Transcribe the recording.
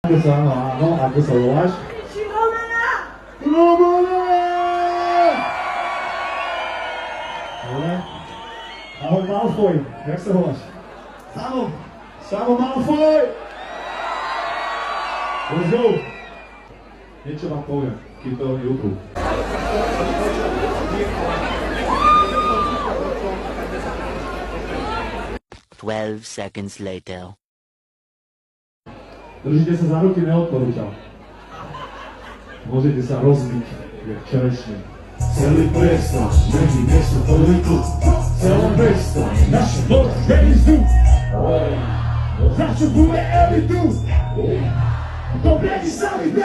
Áno, áno, ako sa voláš? Romana! Romana! Dobre. Ahoj Malfoy, jak sa voláš? Samo Malfoy! Let's go! Niečo vám poviem, kým to je YouTube. 12 seconds later. Držite sa za ruky, neodporúčam. Môžete sa rozbiť, jak čerešne. Celý priestor, není miesto toľko. Celom mesto, naše ložení sú. Za čo bude elitu? Dobre ti sami,